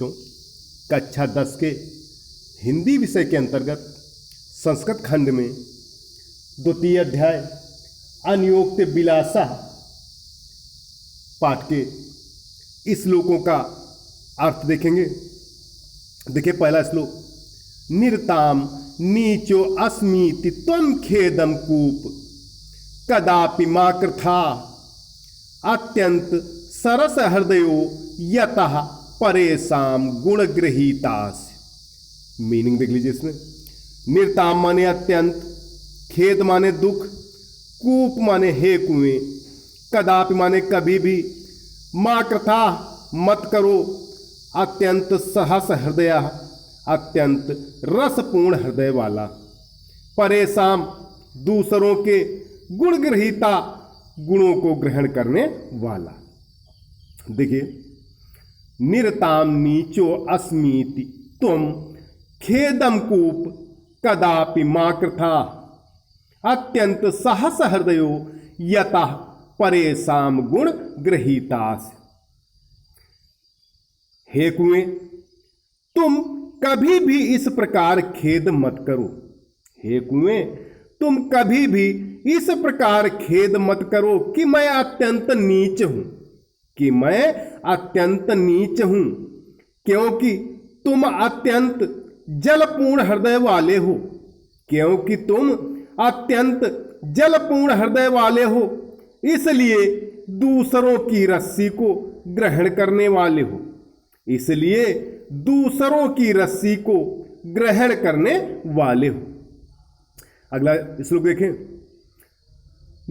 बच्चों, कक्षा 10 के हिंदी विषय के अंतर्गत संस्कृत खंड में द्वितीय अध्याय अनियोक्त विलासा पाठ के श्लोकों का अर्थ देखेंगे। देखिए पहला श्लोक, निरताम नीचो अस्मीति त्वं खेदम कूप कदापि मा कृथा अत्यंत सरस हृदयो यतः परेशान गुणगृहीतास। मीनिंग देख लीजिए इसमें। निरताम माने अत्यंत, खेद माने दुख, कूप माने हे कुएं, कदापि माने कभी भी, मा कृथा मत करो, अत्यंत सहस हृदय अत्यंत रसपूर्ण हृदय वाला, परेशान दूसरों के गुण ग्रहीता गुणों को ग्रहण करने वाला। देखिए, निरताम नीचो अस्मीति तुम खेदम कूप कदापि मा कृथा अत्यंत सहस हृदयो यतः परेशान गुण ग्रहीतास। हे कुएं, तुम कभी भी इस प्रकार खेद मत करो। हे कुएं, तुम कभी भी इस प्रकार खेद मत करो कि मैं अत्यंत नीच हूं, कि मैं अत्यंत नीच हूं, क्योंकि तुम अत्यंत जलपूर्ण हृदय वाले हो, क्योंकि तुम अत्यंत जलपूर्ण हृदय वाले हो, इसलिए दूसरों की रस्सी को ग्रहण करने वाले हो, इसलिए दूसरों की रस्सी को ग्रहण करने वाले हो। अगला श्लोक देखें,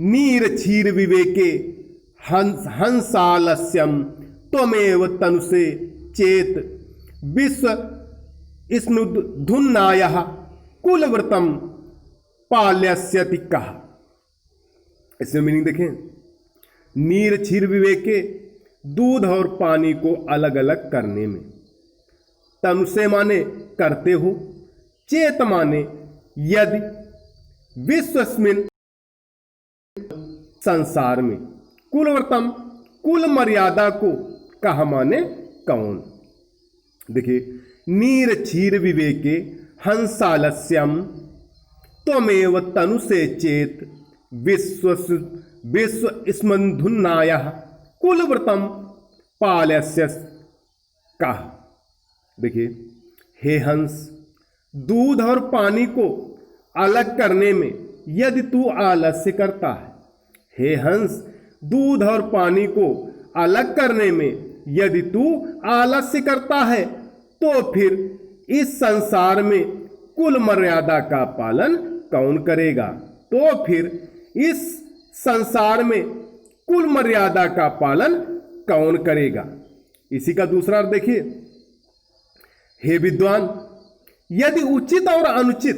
नीर क्षीर विवेके हंसालस्यम त्वमेव तनुसे चेत विश्व स्नुधुन्नायः कुलव्रतम पाल्यस्यति कहा। इसमें मीनिंग देखें, नीर क्षीर विवेके, दूध और पानी को अलग अलग करने में, तनुसे माने करते हो, चेत माने यदि, विश्वस्मिन संसार में, कुलव्रतम कुल मर्यादा को, कहा माने कौन। देखिए, नीर क्षीर विवेके हंसालस्यम त्वमेव तनुसे चेत विश्व स्मंधुन्नायः कुलव्रतम पाल्यस्य कहा। देखिए, हे हंस, दूध और पानी को अलग करने में यदि तू आलस्य करता है, हे हंस, दूध और पानी को अलग करने में यदि तू आलस्य करता है, तो फिर इस संसार में कुल मर्यादा का पालन कौन करेगा। तो फिर इस संसार में कुल मर्यादा का पालन कौन करेगा। इसी का दूसरा अर्थ देखिए, हे विद्वान, यदि उचित और अनुचित,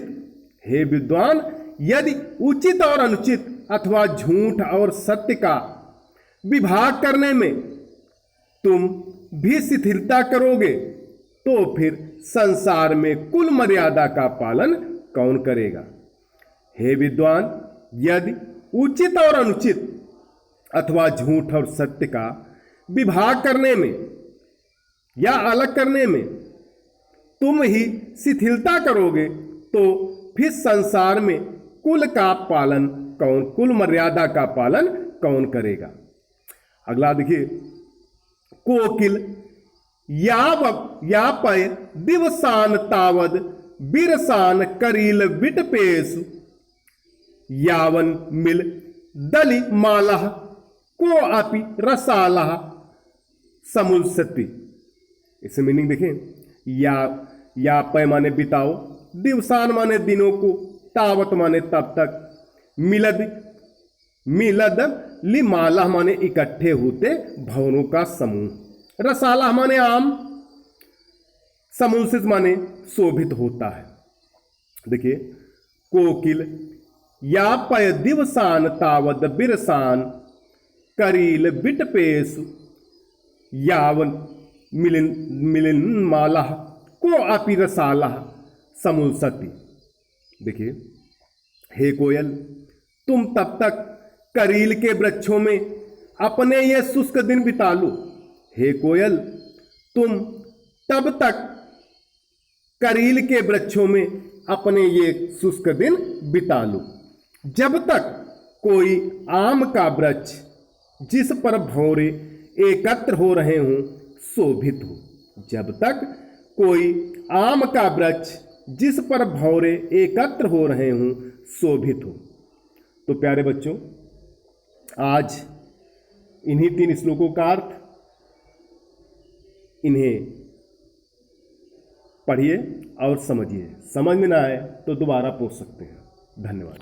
हे विद्वान, यदि उचित और अनुचित अथवा झूठ और सत्य का विभाग करने में तुम भी शिथिलता करोगे, तो फिर संसार में कुल मर्यादा का पालन कौन करेगा। हे विद्वान, यदि उचित और अनुचित अथवा झूठ और सत्य का विभाग करने में या अलग करने में तुम ही शिथिलता करोगे, तो फिर संसार में कुल का पालन कौन, कुल मर्यादा का पालन कौन करेगा। अगला देखिए, कोकिल यापय दिवसान तावद बिरसान करील विटपेसु यावन मिल दलि मालः को अपि रसालः समुल्सति। इससे मीनिंग देखें, या पय माने बिताओ, दिवसान माने दिनों को, तावत माने तब तक, मिलद लिमाला माने इकट्ठे होते भवनों का समूह, रसाला माने आम, समुल्सित माने शोभित होता है। देखिए, कोकिल या पय दिवसान तावद बिरसान करील विटपेसु यावन मिलिन माला को अपि रसाला समुल्सति। देखिए, हे कोयल, तुम तब तक करील के वृक्षों में अपने ये शुष्क दिन बिता लो। हे कोयल, तुम तब तक करील के वृक्षों में अपने ये शुष्क दिन बिता लो। जब तक कोई आम का वृक्ष जिस पर भंवरे एकत्र हो रहे हों शोभित हो। जब तक कोई आम का वृक्ष जिस पर भंवरे एकत्र हो रहे हों शोभित हो। तो प्यारे बच्चों, आज इन्हीं 3 श्लोकों का अर्थ इन्हें पढ़िए और समझिए। समझ में ना आए तो दोबारा पूछ सकते हैं। धन्यवाद।